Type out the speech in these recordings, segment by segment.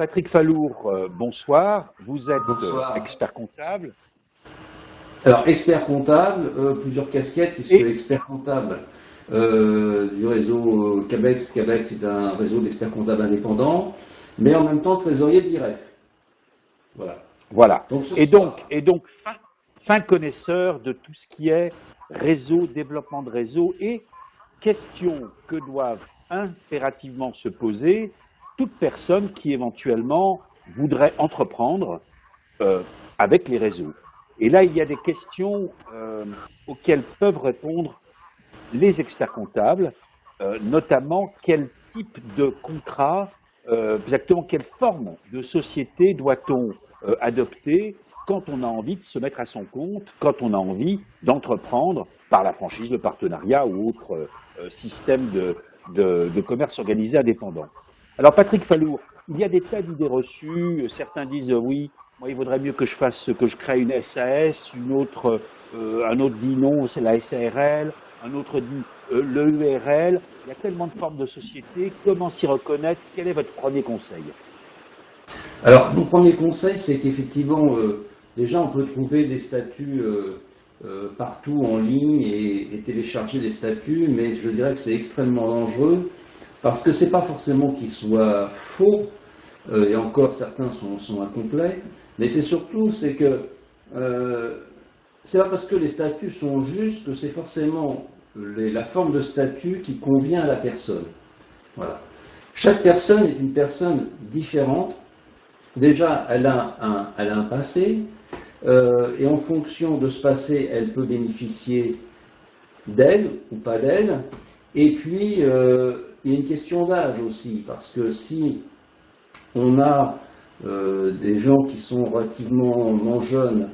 Patrick Fallour, bonsoir. Vous êtes Bonsoir. expert comptable. Alors, expert comptable, plusieurs casquettes, puisque expert comptable du réseau CABEX. CABEX, c'est un réseau d'experts comptables indépendants, mais en même temps trésorier de l'IREF. Voilà. Donc, Et donc fin connaisseur de tout ce qui est réseau, développement de réseau et questions que doivent impérativement se poser toute personne qui éventuellement voudrait entreprendre avec les réseaux. Et là, il y a des questions auxquelles peuvent répondre les experts comptables, notamment quel type de contrat, exactement quelle forme de société doit-on adopter quand on a envie de se mettre à son compte, quand on a envie d'entreprendre par la franchise, le partenariat ou autre système de commerce organisé indépendant. Alors Patrick Fallour, il y a des tas d'idées reçues, certains disent oui, moi il vaudrait mieux que je crée une SAS, un autre dit non, c'est la SARL, un autre dit l'EURL, il y a tellement de formes de société, comment s'y reconnaître, quel est votre premier conseil? Alors, mon premier conseil, c'est qu'effectivement, déjà on peut trouver des statuts partout en ligne et télécharger des statuts, mais je dirais que c'est extrêmement dangereux, parce que c'est pas forcément qu'ils soient faux, et encore certains sont incomplets, mais c'est surtout c'est que c'est pas parce que les statuts sont justes que c'est forcément la forme de statut qui convient à la personne. Voilà. Chaque personne est une personne différente. Déjà, elle a un passé, et en fonction de ce passé, elle peut bénéficier d'aide ou pas d'aide. Et puis, il y a une question d'âge aussi, parce que si on a des gens qui sont relativement jeunes,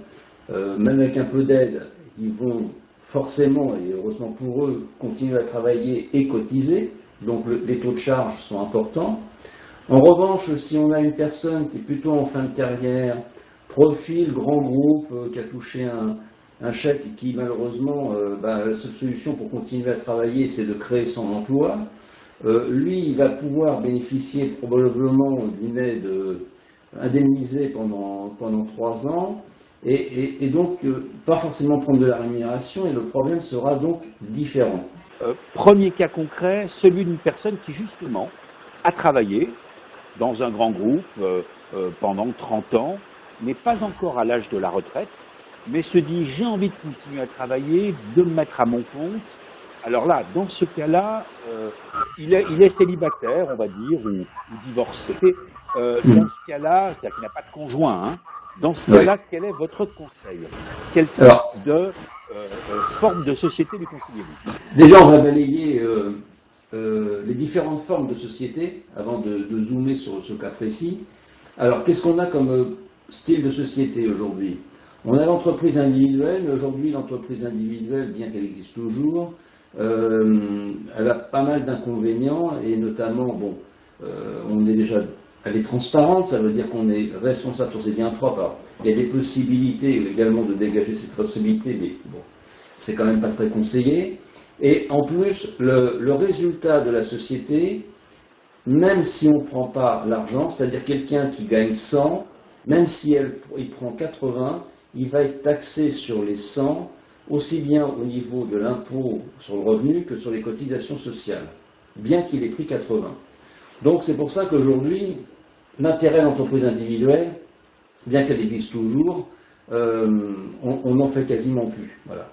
même avec un peu d'aide, ils vont forcément, et heureusement pour eux, continuer à travailler et cotiser, donc les taux de charge sont importants. En revanche, si on a une personne qui est plutôt en fin de carrière, profil, grand groupe, qui a touché un chèque et qui malheureusement, la seule solution pour continuer à travailler, c'est de créer son emploi, lui, il va pouvoir bénéficier probablement d'une aide indemnisée pendant 3 ans, et donc pas forcément prendre de la rémunération, et le problème sera donc différent. Premier cas concret, celui d'une personne qui justement a travaillé dans un grand groupe pendant 30 ans, n'est pas encore à l'âge de la retraite, mais se dit j'ai envie de continuer à travailler, de me mettre à mon compte. Alors là, dans ce cas-là, il est célibataire, on va dire, ou divorcé. Dans ce cas-là, c'est-à-dire qu'il n'a pas de conjoint, hein. Dans ce cas-là, quel est votre conseil? Quelle type de forme de société lui conseillez-vous? Déjà, on va balayer les différentes formes de société avant de zoomer sur ce cas précis. Alors, qu'est-ce qu'on a comme style de société aujourd'hui? On a l'entreprise individuelle, mais aujourd'hui, l'entreprise individuelle, bien qu'elle existe toujours, elle a pas mal d'inconvénients, et notamment, elle est transparente, ça veut dire qu'on est responsable sur ses biens propres. Alors, il y a des possibilités également de dégager cette responsabilité, mais bon, c'est quand même pas très conseillé. Et en plus, le résultat de la société, même si on ne prend pas l'argent, c'est-à-dire quelqu'un qui gagne 100, même si il prend 80, il va être taxé sur les 100, aussi bien au niveau de l'impôt sur le revenu que sur les cotisations sociales, bien qu'il ait pris 80. Donc c'est pour ça qu'aujourd'hui, l'intérêt de l'entreprise individuelle, bien qu'elle existe toujours, on n'en fait quasiment plus. Voilà.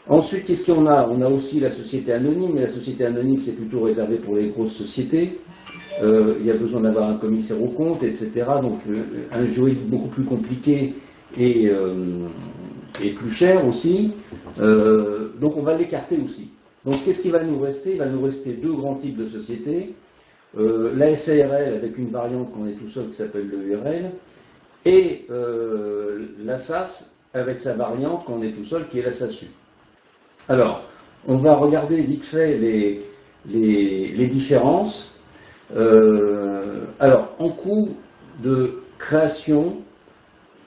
Ensuite, qu'est-ce qu'on a? On a aussi la société anonyme, mais la société anonyme, c'est plutôt réservé pour les grosses sociétés. Il y a besoin d'avoir un commissaire aux comptes, etc. Donc, un juridique beaucoup plus compliqué et plus cher aussi. Donc, on va l'écarter aussi. Donc, qu'est-ce qui va nous rester? Il va nous rester deux grands types de sociétés. La SARL avec une variante qu'on est tout seul qui s'appelle l'EURL, et la SAS avec sa variante qu'on est tout seul qui est la SASU. Alors, on va regarder vite fait les différences. Alors, en coût de création,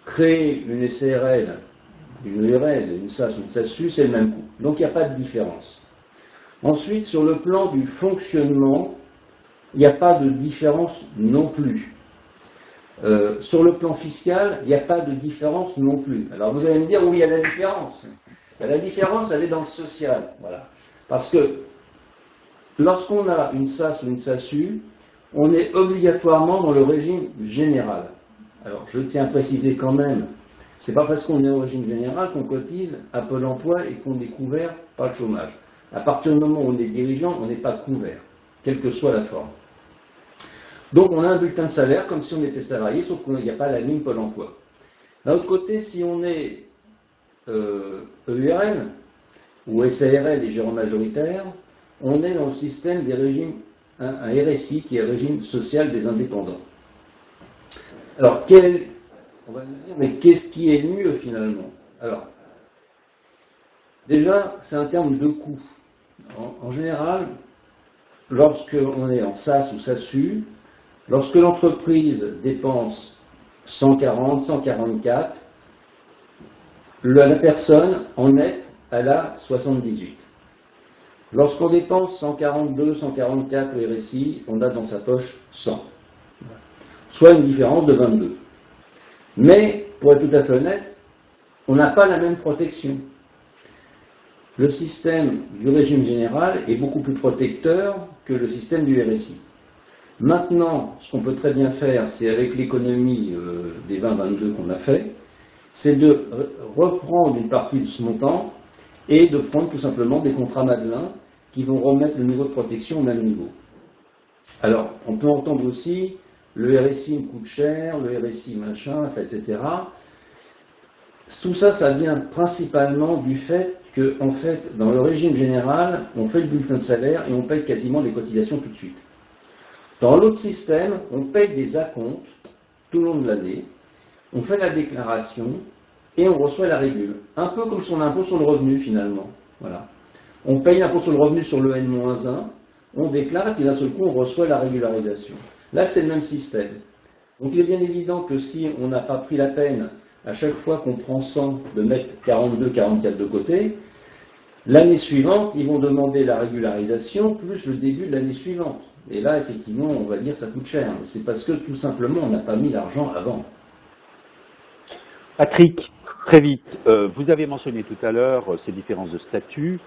créer une SARL, une URL, une SAS ou une SASU, c'est le même coût. Donc, il n'y a pas de différence. Ensuite, sur le plan du fonctionnement, il n'y a pas de différence non plus. Sur le plan fiscal, il n'y a pas de différence non plus. Alors vous allez me dire, oui, il y a la différence. La différence, elle est dans le social. Voilà. Parce que lorsqu'on a une SAS ou une SASU, on est obligatoirement dans le régime général. Alors je tiens à préciser quand même, c'est pas parce qu'on est au régime général qu'on cotise à Pôle emploi et qu'on est couvert par le chômage. À partir du moment où on est dirigeant, on n'est pas couvert, quelle que soit la forme. Donc on a un bulletin de salaire comme si on était salarié, sauf qu'il n'y a pas la ligne Pôle emploi. D'un autre côté, si on est EURL ou SARL et gérant majoritaire, on est dans le système des régimes, un RSI qui est le régime social des indépendants. Alors, on va nous dire, mais qu'est-ce qui est mieux finalement? Alors, déjà, c'est un terme de coût. En général, lorsqu'on est en SAS ou SASU, lorsque l'entreprise dépense 140, 144, la personne en net, elle a 78. Lorsqu'on dépense 142, 144 au RSI, on a dans sa poche 100. Soit une différence de 22. Mais, pour être tout à fait honnête, on n'a pas la même protection. Le système du régime général est beaucoup plus protecteur que le système du RSI. Maintenant, ce qu'on peut très bien faire, c'est avec l'économie des 20-22 qu'on a fait, c'est de reprendre une partie de ce montant et de prendre tout simplement des contrats Madelin qui vont remettre le niveau de protection au même niveau. Alors, on peut entendre aussi, le RSI me coûte cher, le RSI machin, enfin, etc. Tout ça, ça vient principalement du fait que, en fait, dans le régime général, on fait le bulletin de salaire et on paye quasiment les cotisations tout de suite. Dans l'autre système, on paye des acomptes tout le long de l'année, on fait la déclaration et on reçoit la régule. Un peu comme son impôt sur le revenu, finalement. Voilà. On paye l'impôt sur le revenu sur le N-1, on déclare et puis d'un seul coup, on reçoit la régularisation. Là, c'est le même système. Donc, il est bien évident que si on n'a pas pris la peine, à chaque fois qu'on prend 100, de mettre 42, 44 de côté, l'année suivante, ils vont demander la régularisation plus le début de l'année suivante. Et là, effectivement, on va dire que ça coûte cher. C'est parce que, tout simplement, on n'a pas mis l'argent avant. Patrick, très vite, vous avez mentionné tout à l'heure ces différences de statut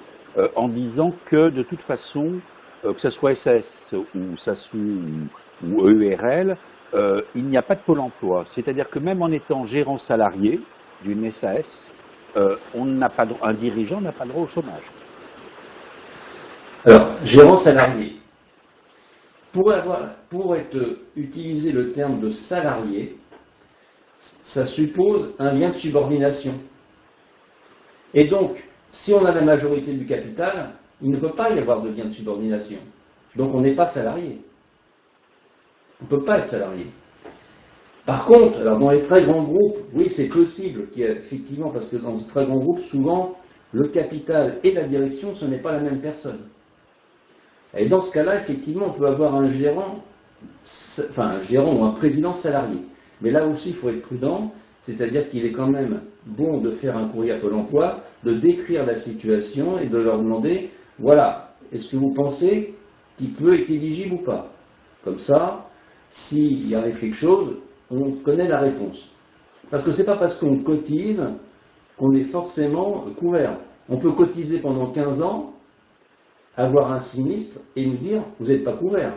en disant que, de toute façon, que ce soit SAS ou SASU ou EURL, il n'y a pas de pôle emploi. C'est-à-dire que même en étant gérant salarié d'une SAS, un dirigeant n'a pas le droit au chômage. Alors, gérant salarié. Pour utiliser le terme de salarié, ça suppose un lien de subordination. Et donc, si on a la majorité du capital, il ne peut pas y avoir de lien de subordination. Donc on n'est pas salarié. On ne peut pas être salarié. Par contre, alors dans les très grands groupes, oui, c'est possible, effectivement, parce que dans les très grands groupes, souvent, le capital et la direction, ce n'est pas la même personne. Et dans ce cas-là, effectivement, on peut avoir un gérant ou un président salarié. Mais là aussi, il faut être prudent, c'est-à-dire qu'il est quand même bon de faire un courrier à Pôle emploi, de décrire la situation et de leur demander, voilà, est-ce que vous pensez qu'il peut être éligible ou pas? Comme ça, s'il y arrive quelque chose, on connaît la réponse. Parce que ce n'est pas parce qu'on cotise qu'on est forcément couvert. On peut cotiser pendant 15 ans, avoir un sinistre et nous dire, vous n'êtes pas couvert.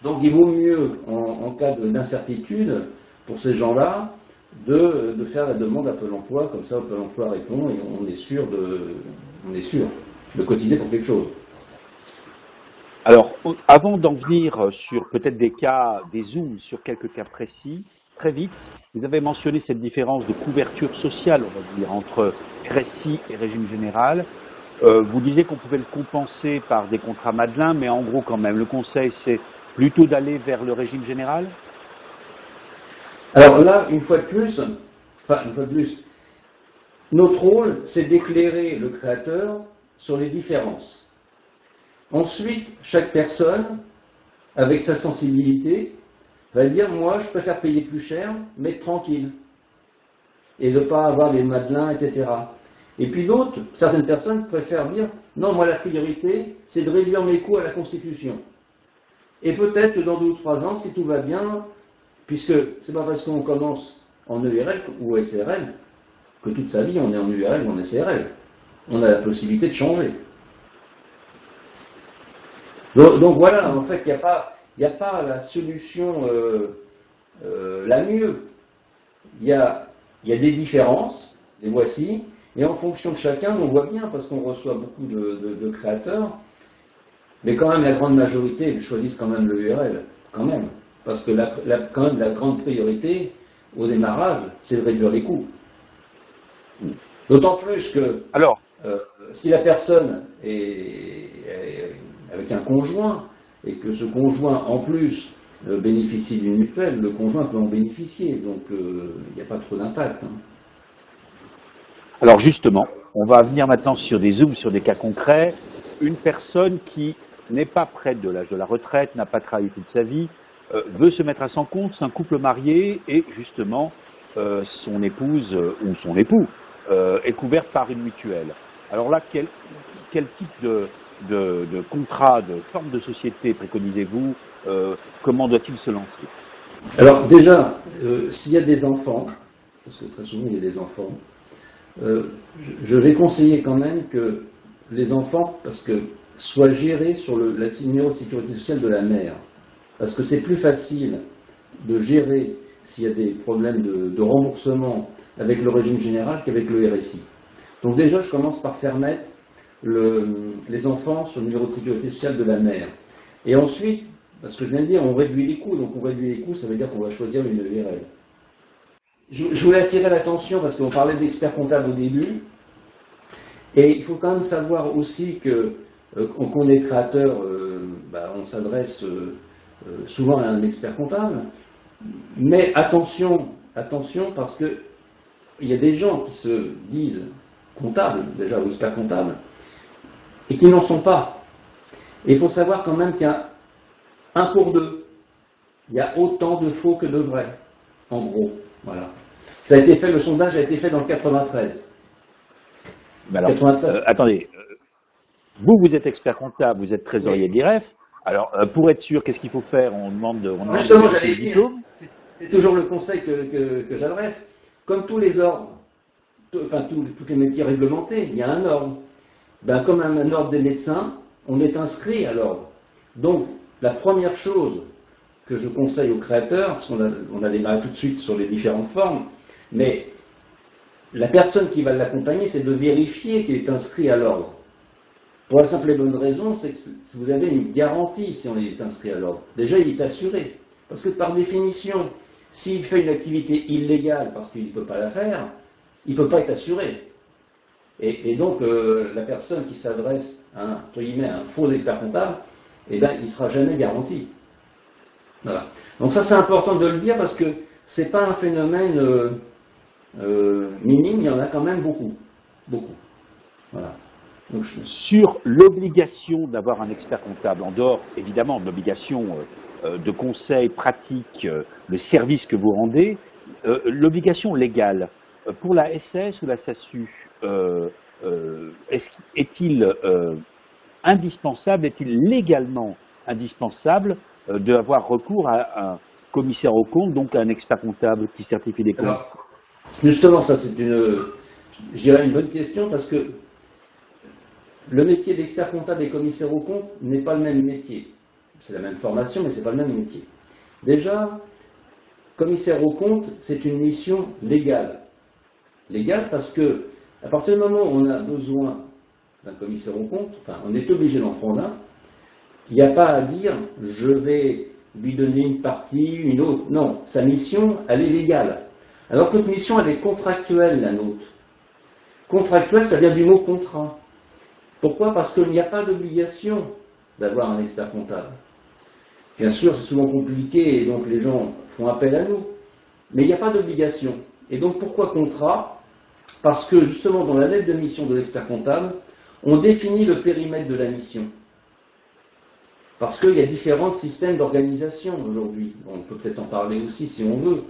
Donc il vaut mieux, en cas d'incertitude, pour ces gens-là, de faire la demande à Pôle emploi, comme ça Pôle emploi répond et on est sûr de cotiser pour quelque chose. Alors, avant d'en venir sur peut-être des zooms sur quelques cas précis, très vite, vous avez mentionné cette différence de couverture sociale, on va dire, entre RSI et régime général. Vous disiez qu'on pouvait le compenser par des contrats Madelin, mais en gros quand même, le conseil c'est plutôt d'aller vers le régime général? Alors là, une fois de plus, notre rôle c'est d'éclairer le créateur sur les différences. Ensuite, chaque personne, avec sa sensibilité, va dire, moi je préfère payer plus cher, mais être tranquille, et ne pas avoir les Madelins, etc. Et puis d'autres, certaines personnes préfèrent dire, non, moi la priorité, c'est de réduire mes coûts à la Constitution. Et peut-être que dans 2 ou 3 ans, si tout va bien, puisque c'est pas parce qu'on commence en EURL ou SRL que toute sa vie on est en URL ou en SRL. On a la possibilité de changer. Donc voilà, en fait, il n'y a pas la solution la mieux. Il y a des différences, les voici, et en fonction de chacun, on voit bien, parce qu'on reçoit beaucoup de créateurs, mais quand même la grande majorité, ils choisissent quand même le URL, quand même, parce que quand même la grande priorité au démarrage, c'est de réduire les coûts. D'autant plus que Alors, si la personne est avec un conjoint, et que ce conjoint, en plus, bénéficie d'une mutuelle, le conjoint peut en bénéficier, donc il n'y a pas trop d'impact. Hein. Alors justement, on va venir maintenant sur des zooms, sur des cas concrets. Une personne qui n'est pas près de l'âge de la retraite, n'a pas travaillé toute sa vie, veut se mettre à son compte, c'est un couple marié et justement son épouse ou son époux est couvert par une mutuelle. Alors là, quel type de contrat, de forme de société préconisez-vous? Comment doit-il se lancer? Alors déjà, s'il y a des enfants, parce que très souvent il y a des enfants, je vais conseiller quand même que les enfants, parce que soient gérés sur le numéro de sécurité sociale de la mère, parce que c'est plus facile de gérer s'il y a des problèmes de remboursement avec le régime général qu'avec le RSI. Donc déjà, je commence par faire mettre les enfants sur le numéro de sécurité sociale de la mère. Et ensuite, parce que je viens de dire, on réduit les coûts, donc on réduit les coûts, ça veut dire qu'on va choisir une URL. Je voulais attirer l'attention parce qu'on parlait d'expert comptable au début, et il faut quand même savoir aussi que qu'on est créateur, on s'adresse souvent à un expert comptable, mais attention parce que il y a des gens qui se disent comptables, déjà, ou experts comptables, et qui n'en sont pas. Et il faut savoir quand même qu'il y a 1 pour 2. Il y a autant de faux que de vrais, en gros. Voilà. Ça a été fait, le sondage a été fait dans le 93. Alors, 93. Attendez, vous êtes expert comptable, vous êtes trésorier d'IREF. Alors, pour être sûr, qu'est-ce qu'il faut faire? On demande justement, j'allais dire, c'est toujours le conseil que j'adresse. Comme tous les ordres, enfin tous les métiers réglementés, il y a un ordre. Ben, comme un ordre des médecins, on est inscrit à l'ordre. Donc, la première chose que je conseille aux créateurs, parce qu'on a démarré tout de suite sur les différentes formes, mais la personne qui va l'accompagner, c'est de vérifier qu'il est inscrit à l'ordre. Pour la simple et bonne raison, c'est que vous avez une garantie si on est inscrit à l'ordre. Déjà, il est assuré. Parce que par définition, s'il fait une activité illégale parce qu'il ne peut pas la faire, il ne peut pas être assuré. Et donc, la personne qui s'adresse à un faux expert comptable, eh ben, il ne sera jamais garanti. Voilà. Donc ça, c'est important de le dire parce que ce n'est pas un phénomène minime, il y en a quand même beaucoup. Beaucoup. Voilà. Donc, sur l'obligation d'avoir un expert comptable, en dehors évidemment de l'obligation de conseil pratique, le service que vous rendez, l'obligation légale, pour la SS ou la SASU, est-il indispensable, est-il légalement indispensable d'avoir recours à un commissaire aux comptes, donc à un expert comptable qui certifie les comptes? Alors, justement, ça c'est je dirais une bonne question parce que le métier d'expert comptable et commissaire aux comptes n'est pas le même métier. C'est la même formation, mais ce n'est pas le même métier. Déjà, commissaire aux comptes, c'est une mission légale. Légale parce que, à partir du moment où on a besoin d'un commissaire aux comptes, enfin, on est obligé d'en prendre un, il n'y a pas à dire je vais lui donner une partie, une autre. Non, sa mission, elle est légale. Alors que notre mission, elle est contractuelle, la nôtre. Contractuelle, ça vient du mot contrat. Pourquoi? Parce qu'il n'y a pas d'obligation d'avoir un expert comptable. Bien sûr, c'est souvent compliqué et donc les gens font appel à nous. Mais il n'y a pas d'obligation. Et donc pourquoi contrat? Parce que justement, dans la lettre de mission de l'expert comptable, on définit le périmètre de la mission. Parce qu'il y a différents systèmes d'organisation aujourd'hui. On peut peut-être en parler aussi si on veut.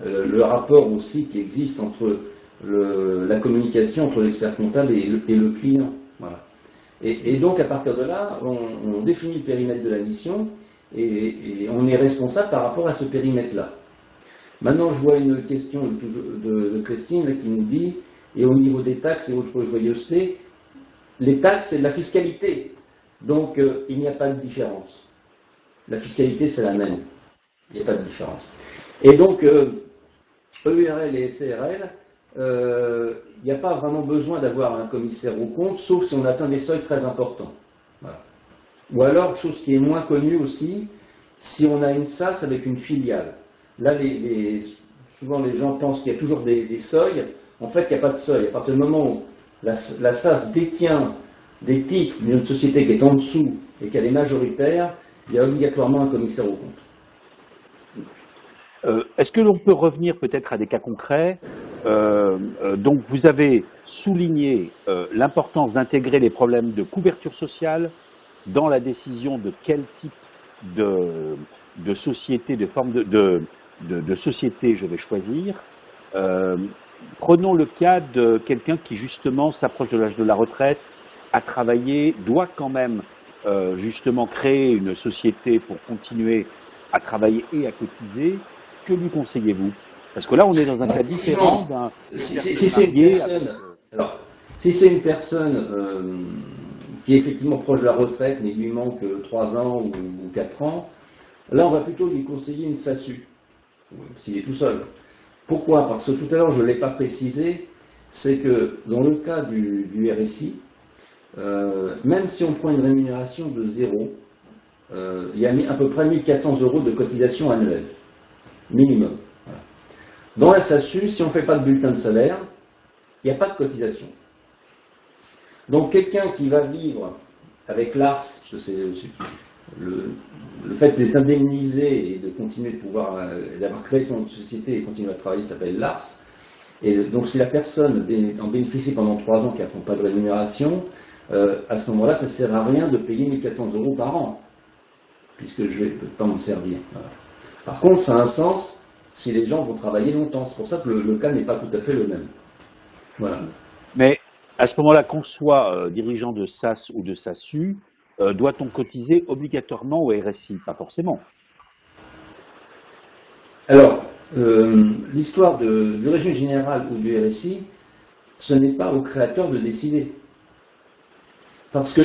Le rapport aussi qui existe entre la communication entre l'expert comptable et le client. Voilà. Et donc, à partir de là, on définit le périmètre de la mission et on est responsable par rapport à ce périmètre-là. Maintenant, je vois une question de Christine là, qui nous dit, et au niveau des taxes et autres joyeusetés, les taxes, c'est de la fiscalité. Donc, il n'y a pas de différence. La fiscalité, c'est la même. Il n'y a pas de différence. Et donc, EURL et SARL, il n'y a pas vraiment besoin d'avoir un commissaire aux comptes, sauf si on atteint des seuils très importants. Voilà. Ou alors, chose qui est moins connue aussi, si on a une SAS avec une filiale. Là, souvent les gens pensent qu'il y a toujours des seuils. En fait, il n'y a pas de seuil. À partir du moment où la SAS détient des titres d'une société qui est en dessous et qu'elle est majoritaire, il y a obligatoirement un commissaire aux comptes. Est-ce que l'on peut revenir peut-être à des cas concrets? Donc vous avez souligné l'importance d'intégrer les problèmes de couverture sociale dans la décision de quel type de société, de forme de société je vais choisir. Prenons le cas de quelqu'un qui justement s'approche de l'âge de la retraite, a travaillé, doit quand même justement créer une société pour continuer à travailler et à cotiser. Que lui conseillez-vous? Parce que là, on est dans un cas différent d'un... Si c'est une personne qui est effectivement proche de la retraite, mais il lui manque 3 ans ou 4 ans, là, on va plutôt lui conseiller une SASU, s'il est tout seul. Pourquoi? Parce que tout à l'heure, je ne l'ai pas précisé, c'est que dans le cas du RSI, même si on prend une rémunération de 0, il y a à peu près 1 400 € de cotisation annuelle, minimum. Voilà. Dans la SASU, si on ne fait pas de bulletin de salaire, il n'y a pas de cotisation. Donc quelqu'un qui va vivre avec l'ARS, le fait d'être indemnisé et de continuer de pouvoir, d'avoir créé son société et continuer à travailler, s'appelle l'ARS. Et donc si la personne en bénéficie pendant 3 ans qui n'a pas de rémunération, à ce moment-là, ça ne sert à rien de payer 1 400 € par an, puisque je ne vais pas m'en servir. Voilà. Par contre, ça a un sens si les gens vont travailler longtemps. C'est pour ça que le cas n'est pas tout à fait le même. Voilà. Mais à ce moment-là, qu'on soit dirigeant de SAS ou de SASU, doit-on cotiser obligatoirement au RSI? Pas forcément. Alors, l'histoire du régime général ou du RSI, ce n'est pas au créateur de décider. Parce que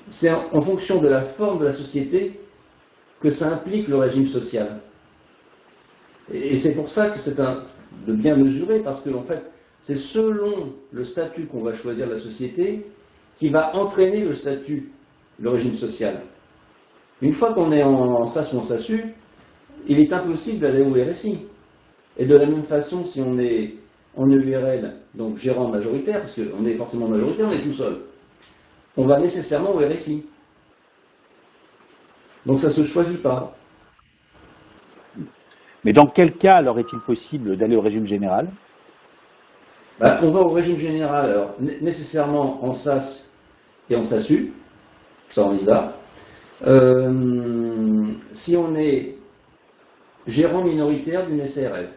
c'est en fonction de la forme de la société que ça implique le régime social. Et c'est pour ça que c'est de bien mesurer, parce que en fait, c'est selon le statut qu'on va choisir de la société qui va entraîner le statut, le régime social. Une fois qu'on est en SAS ou en SASU, il est impossible d'aller au RSI. Et de la même façon, si on est en EURL, donc gérant majoritaire, parce qu'on est forcément majoritaire, on est tout seul, on va nécessairement au RSI. Donc ça ne se choisit pas. Mais dans quel cas alors est-il possible d'aller au régime général? On va au régime général, alors nécessairement en SAS et en SASU, ça on y va. Si on est gérant minoritaire d'une SARL.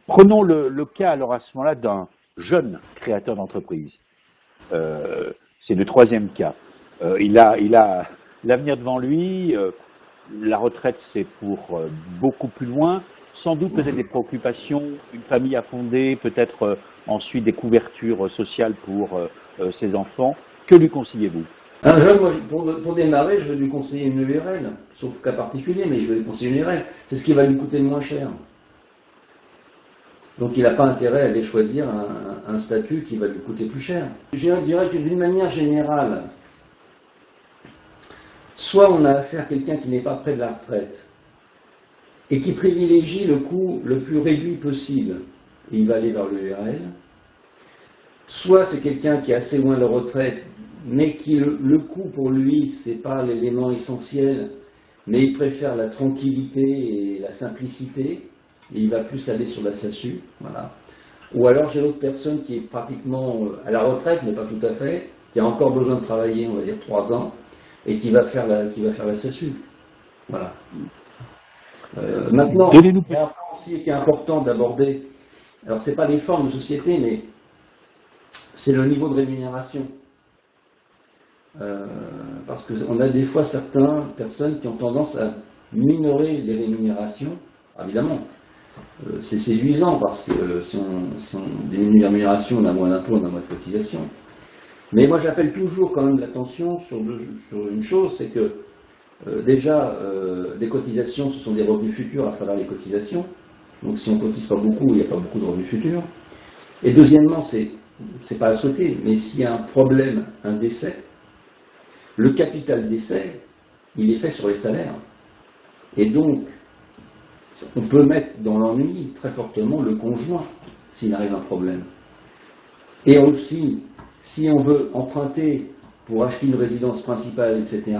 Prenons le cas alors à ce moment-là d'un jeune créateur d'entreprise. C'est le troisième cas. Il a l'avenir devant lui, la retraite c'est pour beaucoup plus loin, sans doute peut-être des préoccupations, une famille à fonder, peut-être ensuite des couvertures sociales pour ses enfants. Que lui conseillez-vous? Un jeune, moi, pour démarrer, je vais lui conseiller une URL, sauf cas particulier, mais je vais lui conseiller une URL. C'est ce qui va lui coûter le moins cher. Donc il n'a pas intérêt à aller choisir un statut qui va lui coûter plus cher. Je dirais que d'une manière générale, soit on a affaire à quelqu'un qui n'est pas près de la retraite et qui privilégie le coût le plus réduit possible, et il va aller vers l'URL. Soit c'est quelqu'un qui est assez loin de la retraite, mais qui le coût pour lui, c'est pas l'élément essentiel, mais il préfère la tranquillité et la simplicité, et il va plus aller sur la SASU. Voilà. Ou alors j'ai l'autre personne qui est pratiquement à la retraite, mais pas tout à fait, qui a encore besoin de travailler, on va dire 3 ans, et qui va faire la SASU. Voilà. Maintenant, il y a un point aussi qui est important d'aborder, alors c'est pas les formes de société, mais c'est le niveau de rémunération. Parce qu'on a des fois certaines personnes qui ont tendance à minorer les rémunérations. Évidemment, c'est séduisant parce que si on diminue les rémunérations, on a moins d'impôts, on a moins de cotisations. Mais moi, j'appelle toujours quand même l'attention sur une chose, c'est que déjà, les cotisations, ce sont des revenus futurs à travers les cotisations. Donc si on ne cotise pas beaucoup, il n'y a pas beaucoup de revenus futurs. Et deuxièmement, c'est pas à souhaiter, mais s'il y a un problème, un décès, le capital décès, il est fait sur les salaires. Et donc, on peut mettre dans l'ennui très fortement le conjoint s'il arrive un problème. Et aussi, si on veut emprunter pour acheter une résidence principale, etc.,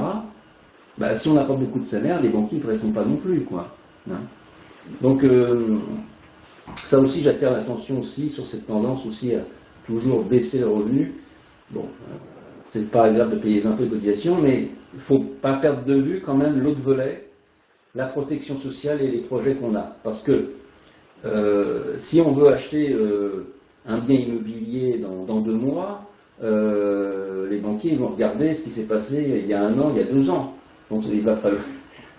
bah, si on n'a pas beaucoup de salaire, les banquiers ne prêteront pas non plus, quoi. Hein. Donc, ça aussi, j'attire l'attention aussi sur cette tendance aussi à toujours baisser le revenu. Bon, c'est pas agréable de payer les impôts et cotisations, mais il ne faut pas perdre de vue quand même l'autre volet, la protection sociale et les projets qu'on a. Parce que si on veut acheter un bien immobilier dans 2 mois, les banquiers vont regarder ce qui s'est passé il y a 1 an, il y a 2 ans. Donc il va falloir...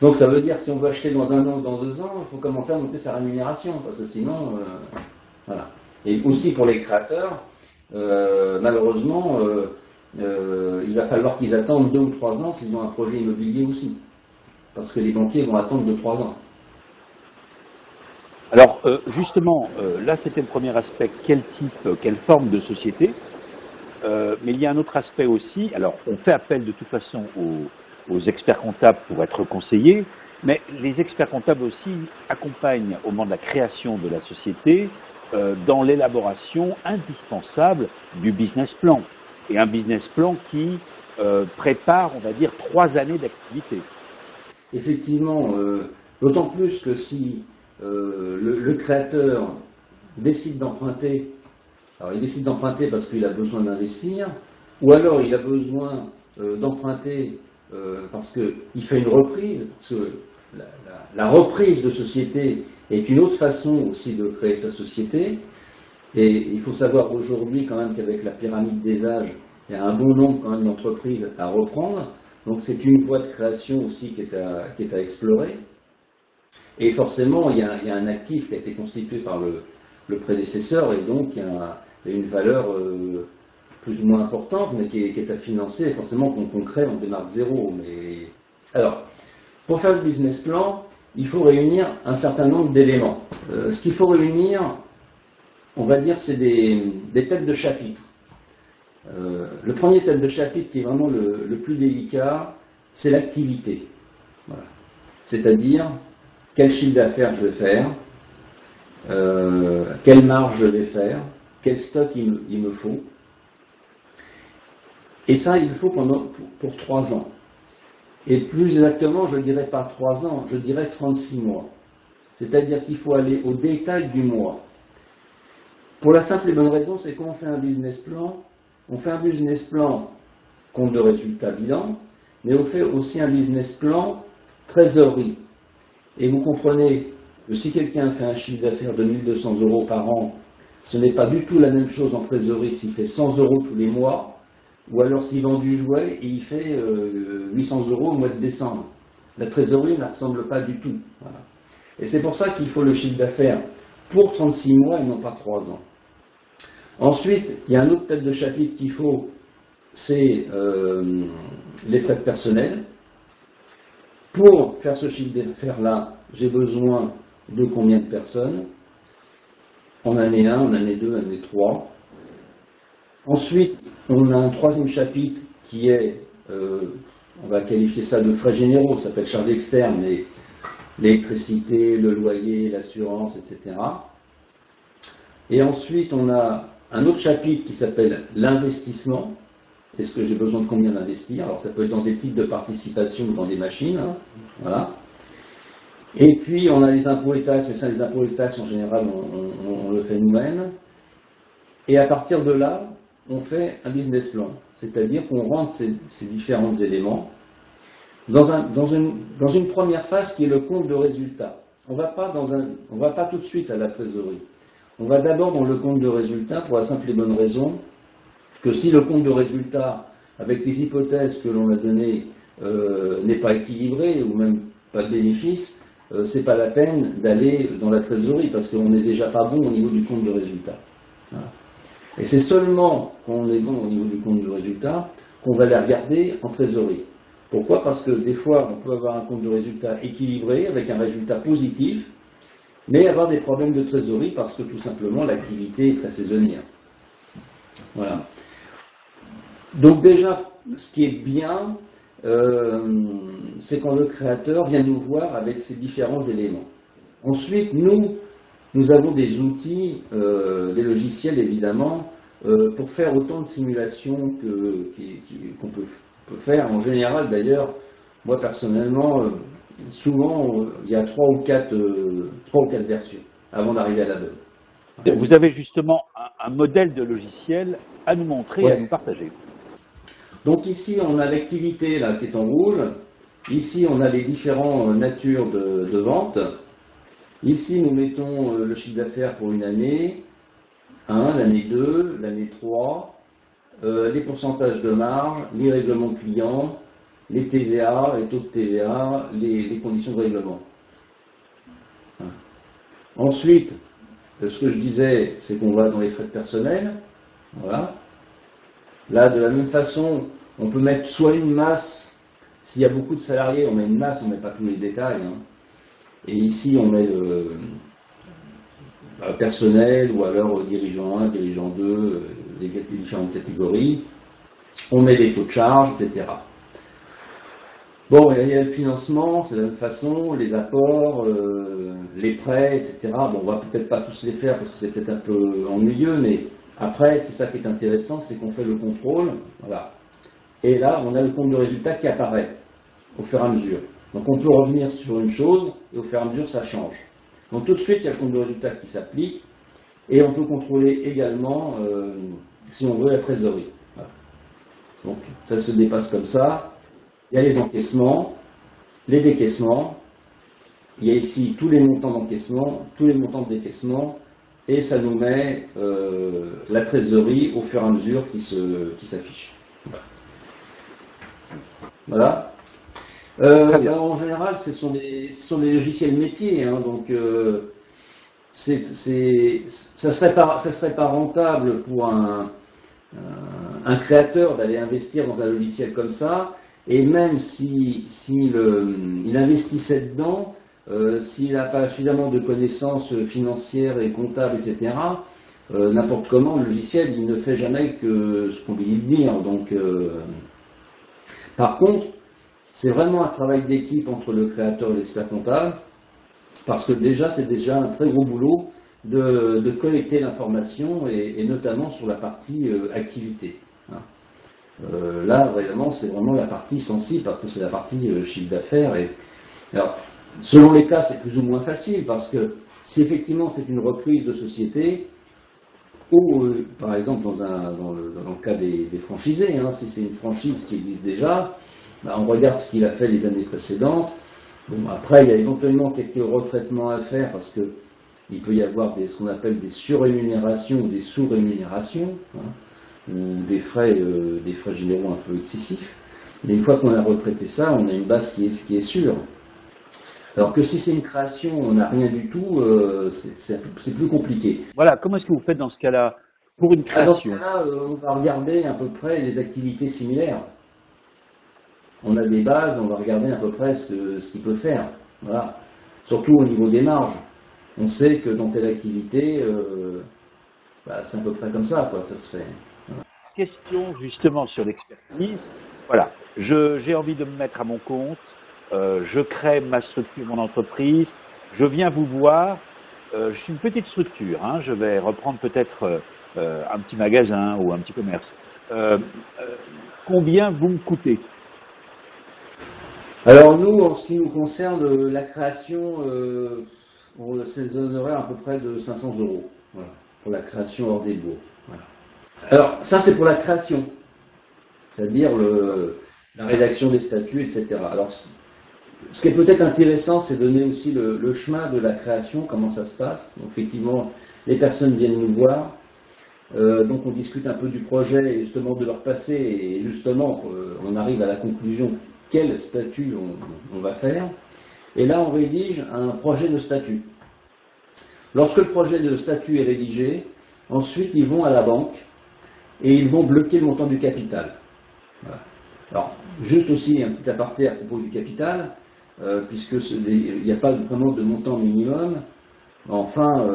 Donc ça veut dire si on veut acheter dans 1 an ou dans 2 ans, il faut commencer à monter sa rémunération, parce que sinon, voilà. Et aussi pour les créateurs, malheureusement, il va falloir qu'ils attendent 2 ou 3 ans s'ils ont un projet immobilier aussi, parce que les banquiers vont attendre 2-3 ans. Alors justement, là c'était le premier aspect, quel type, quelle forme de société, mais il y a un autre aspect aussi. Alors on fait appel de toute façon aux experts comptables pour être conseillés, mais les experts comptables aussi accompagnent au moment de la création de la société dans l'élaboration indispensable du business plan. Et un business plan qui prépare, on va dire, 3 années d'activité. Effectivement, d'autant plus que si le créateur décide d'emprunter, alors il décide d'emprunter parce qu'il a besoin d'investir, ou alors il a besoin d'emprunter parce qu'il fait une reprise, parce que la reprise de société est une autre façon aussi de créer sa société. Et il faut savoir aujourd'hui quand même qu'avec la pyramide des âges, il y a un bon nombre quand même d'entreprises à reprendre. Donc c'est une voie de création aussi qui est à explorer. Et forcément, il y a un actif qui a été constitué par le prédécesseur, et donc il y a une valeur plus ou moins importante, mais qui est à financer. Et forcément, qu'on crée, on démarre de zéro. Mais... Alors, pour faire le business plan, il faut réunir un certain nombre d'éléments. Ce qu'il faut réunir, on va dire, c'est des têtes de chapitre. Le premier tête de chapitre qui est vraiment le plus délicat, c'est l'activité. Voilà. C'est-à-dire, quel chiffre d'affaires je vais faire, quelle marge je vais faire, quel stock il me faut. Et ça, il le faut pour 3 ans. Et plus exactement, je ne dirais pas 3 ans, je dirais 36 mois. C'est-à-dire qu'il faut aller au détail du mois. Pour la simple et bonne raison, c'est qu'on fait un business plan. On fait un business plan compte de résultats bilan, mais on fait aussi un business plan trésorerie. Et vous comprenez que si quelqu'un fait un chiffre d'affaires de 1 200 € par an, ce n'est pas du tout la même chose en trésorerie s'il fait 100 € tous les mois, ou alors s'il vend du jouet et il fait 800 € au mois de décembre. La trésorerie ne ressemble pas du tout. Voilà. Et c'est pour ça qu'il faut le chiffre d'affaires pour 36 mois et non pas 3 ans. Ensuite, il y a un autre tête de chapitre qu'il faut, c'est les frais de personnel. Pour faire ce chiffre d'affaires-là, j'ai besoin de combien de personnes? En année 1, en année 2, en année 3. Ensuite, on a un troisième chapitre qui est, on va qualifier ça de frais généraux, ça s'appelle charges externes, mais l'électricité, le loyer, l'assurance, etc. Et ensuite, on a un autre chapitre qui s'appelle l'investissement. Est-ce que j'ai besoin de combien d'investir? Alors ça peut être dans des types de participation ou dans des machines. Hein, voilà. Et puis on a les impôts et taxes, mais ça les impôts et taxes en général on le fait nous-mêmes. Et à partir de là, on fait un business plan. C'est-à-dire qu'on rentre ces différents éléments dans une première phase qui est le compte de résultat. On va pas tout de suite à la trésorerie. On va d'abord dans le compte de résultat pour la simple et bonne raison que si le compte de résultat, avec les hypothèses que l'on a données, n'est pas équilibré, ou même pas de bénéfice, c'est pas la peine d'aller dans la trésorerie parce qu'on n'est déjà pas bon au niveau du compte de résultat. Voilà. Et c'est seulement quand on est bon au niveau du compte de résultat qu'on va les regarder en trésorerie. Pourquoi? Parce que des fois, on peut avoir un compte de résultat équilibré avec un résultat positif, mais avoir des problèmes de trésorerie parce que tout simplement l'activité est très saisonnière. Voilà. Donc déjà, ce qui est bien, c'est quand le créateur vient nous voir avec ces différents éléments. Ensuite, nous avons des outils, des logiciels évidemment, pour faire autant de simulations qu'on peut faire. En général, d'ailleurs, moi personnellement, souvent, il y a 3 ou 4 versions avant d'arriver à la bonne. Vous avez justement un modèle de logiciel à nous montrer et à nous partager. Donc ici, on a l'activité là qui est en rouge. Ici, on a les différentes natures de vente. Ici, nous mettons le chiffre d'affaires pour une année 1, l'année 2, l'année 3, les pourcentages de marge, les règlements clients, les TVA, les taux de TVA, les conditions de règlement. Ensuite, ce que je disais, c'est qu'on va dans les frais de personnel. Voilà. Là, de la même façon, on peut mettre soit une masse, s'il y a beaucoup de salariés, on met une masse, on ne met pas tous les détails. Hein. Et ici, on met le personnel, ou alors dirigeant 1, dirigeant 2, les différentes catégories. On met les taux de charge, etc. Bon, il y a le financement, c'est de la même façon, les apports, les prêts, etc. Bon, on va peut-être pas tous les faire parce que c'est peut-être un peu ennuyeux, mais après, c'est ça qui est intéressant, c'est qu'on fait le contrôle, voilà. Et là, on a le compte de résultat qui apparaît au fur et à mesure. Donc on peut revenir sur une chose, et au fur et à mesure, ça change. Donc tout de suite, il y a le compte de résultat qui s'applique, et on peut contrôler également, si on veut, la trésorerie. Voilà. Donc ça se dépasse comme ça. Il y a les encaissements, les décaissements, il y a ici tous les montants d'encaissement, tous les montants de décaissement, et ça nous met la trésorerie au fur et à mesure qui s'affiche. Voilà. En général, ce sont des logiciels métiers, hein, donc ça serait pas rentable pour un créateur d'aller investir dans un logiciel comme ça, et même il investissait dedans, s'il n'a pas suffisamment de connaissances financières et comptables, etc., n'importe comment, le logiciel, il ne fait jamais que ce qu'on lui dit de dire. Donc, par contre, c'est vraiment un travail d'équipe entre le créateur et l'expert comptable, parce que déjà, c'est déjà un très gros boulot de collecter l'information, et notamment sur la partie activité. Hein. Là, vraiment, c'est vraiment la partie sensible, parce que c'est la partie chiffre d'affaires. Alors, selon les cas, c'est plus ou moins facile, parce que si effectivement c'est une reprise de société, ou par exemple dans le cas des franchisés, hein, si c'est une franchise qui existe déjà, bah, on regarde ce qu'il a fait les années précédentes. Bon, après, il y a éventuellement quelques retraitements à faire, parce qu'il peut y avoir ce qu'on appelle des surrémunérations ou des sous-rémunérations, hein, ou des frais généraux un peu excessifs. Mais une fois qu'on a retraité ça, on a une base qui est sûre. Alors que si c'est une création, on n'a rien du tout, c'est plus compliqué. Voilà, comment est-ce que vous faites dans ce cas-là pour une création? Dans ce cas-là, on va regarder à peu près les activités similaires. On a des bases, on va regarder à peu près ce qu'il peut faire. Voilà. Surtout au niveau des marges. On sait que dans telle activité, c'est à peu près comme ça, quoi, ça se fait. Voilà. Question justement sur l'expertise. Voilà, j'ai envie de me mettre à mon compte. Je crée ma structure, mon entreprise, je viens vous voir, je suis une petite structure, hein, je vais reprendre peut-être un petit magasin ou un petit commerce. Combien vous me coûtez? Alors nous, en ce qui nous concerne, la création, on saisonnerait à peu près de 500 €, voilà, pour la création hors des bourgs. Voilà. Alors ça c'est pour la création, c'est-à-dire la rédaction des statuts, etc. Alors, ce qui est peut-être intéressant, c'est de donner aussi le chemin de la création, comment ça se passe. Donc effectivement, les personnes viennent nous voir, donc on discute un peu du projet et justement de leur passé, et justement on arrive à la conclusion quel statut on va faire. Et là, on rédige un projet de statut. Lorsque le projet de statut est rédigé, ensuite, ils vont à la banque et ils vont bloquer le montant du capital. Voilà. Alors, juste aussi un petit aparté à propos du capital, puisqu'il n'y a pas vraiment de montant minimum. Enfin,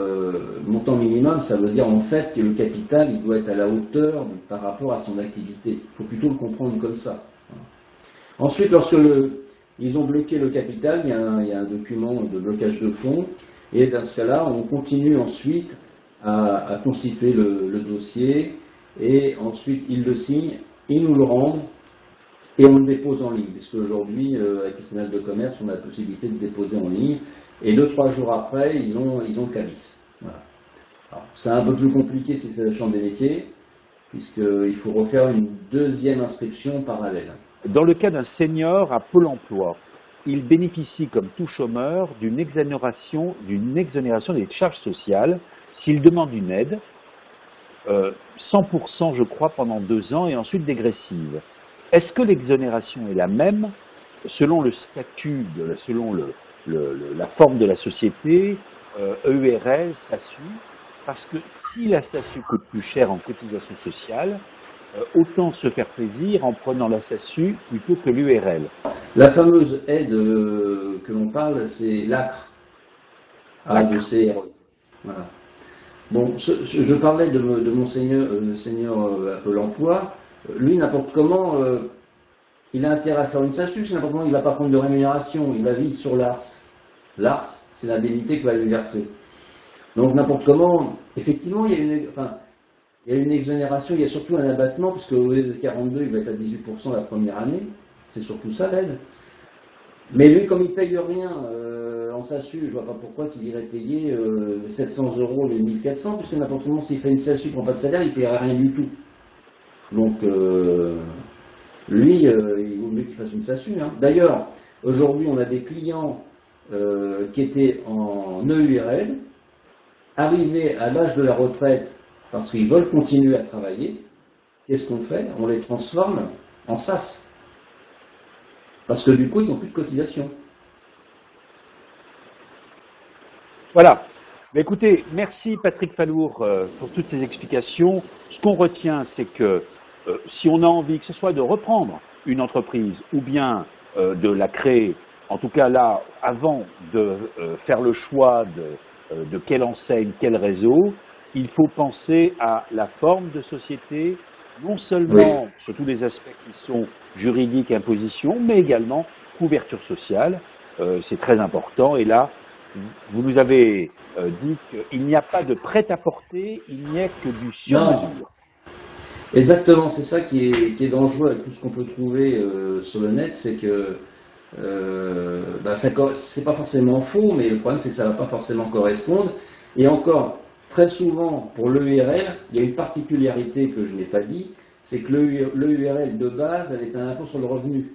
montant minimum, ça veut dire en fait que le capital, il doit être à la hauteur par rapport à son activité. Il faut plutôt le comprendre comme ça. Ensuite, lorsque ils ont bloqué le capital, il y a un document de blocage de fonds, et dans ce cas-là, on continue ensuite à constituer le dossier, et ensuite ils le signent, ils nous le rendent, et on le dépose en ligne, puisque aujourd'hui, avec le tribunal de commerce, on a la possibilité de déposer en ligne, et 2-3 jours après, ils ont le calice. Voilà. C'est un peu plus compliqué si c'est la chambre des métiers, puisqu'il faut refaire une deuxième inscription parallèle. Dans le cas d'un senior à Pôle emploi, il bénéficie comme tout chômeur d'une exonération des charges sociales s'il demande une aide, 100% je crois pendant 2 ans et ensuite dégressive. Est-ce que l'exonération est la même selon le statut, selon la forme de la société, EURL, SASU? Parce que si la SASU coûte plus cher en cotisation sociale, autant se faire plaisir en prenant la SASU plutôt que l'URL. La fameuse aide que l'on parle, c'est l'ACRE, de CRE. Voilà. Bon, je parlais de mon senior à Pôle emploi. Lui, n'importe comment, il a intérêt à faire une SASU, c'est n'importe comment, il ne va pas prendre de rémunération, il va vivre sur l'ARS. L'ARS, c'est l'indemnité que va lui verser. Donc n'importe comment, effectivement, il y a une exonération, il y a surtout un abattement, puisque au lieu de 42, il va être à 18% la première année. C'est surtout ça l'aide. Mais lui, comme il ne paye rien en SASU, je ne vois pas pourquoi il irait payer 700 € les 1400, puisque n'importe comment, s'il fait une SASU, il ne prend pas de salaire, il ne paierait rien du tout. Donc, lui, il vaut mieux qu'il fasse une SASU. Hein. D'ailleurs, aujourd'hui, on a des clients qui étaient en EURL, arrivés à l'âge de la retraite parce qu'ils veulent continuer à travailler. Qu'est-ce qu'on fait? On les transforme en SAS. Parce que du coup, ils n'ont plus de cotisation. Voilà. Mais écoutez, merci Patrick Fallour pour toutes ces explications. Ce qu'on retient, c'est que si on a envie, que ce soit de reprendre une entreprise ou bien de la créer, en tout cas là, avant de faire le choix de quelle enseigne, quel réseau, il faut penser à la forme de société, non seulement sur tous les aspects qui sont juridiques, imposition, mais également couverture sociale. C'est très important. Et là, vous nous avez dit qu'il n'y a pas de prêt-à-porter, il n'y a que du sur-mesure. Exactement, c'est ça qui est dangereux avec tout ce qu'on peut trouver sur le net, c'est que c'est pas forcément faux, mais le problème c'est que ça ne va pas forcément correspondre. Et encore, très souvent, pour l'EURL, il y a une particularité que je n'ai pas dit, c'est que l'EURL de base, elle est un impôt sur le revenu.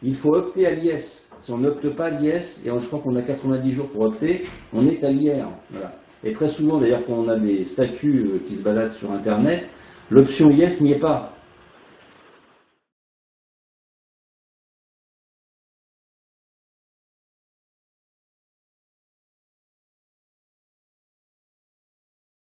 Il faut opter à l'IS. Si on n'opte pas à l'IS, et je crois qu'on a 90 jours pour opter, on est à l'IR. Voilà. Et très souvent, d'ailleurs, quand on a des statuts qui se baladent sur Internet, l'option IS n'y est pas.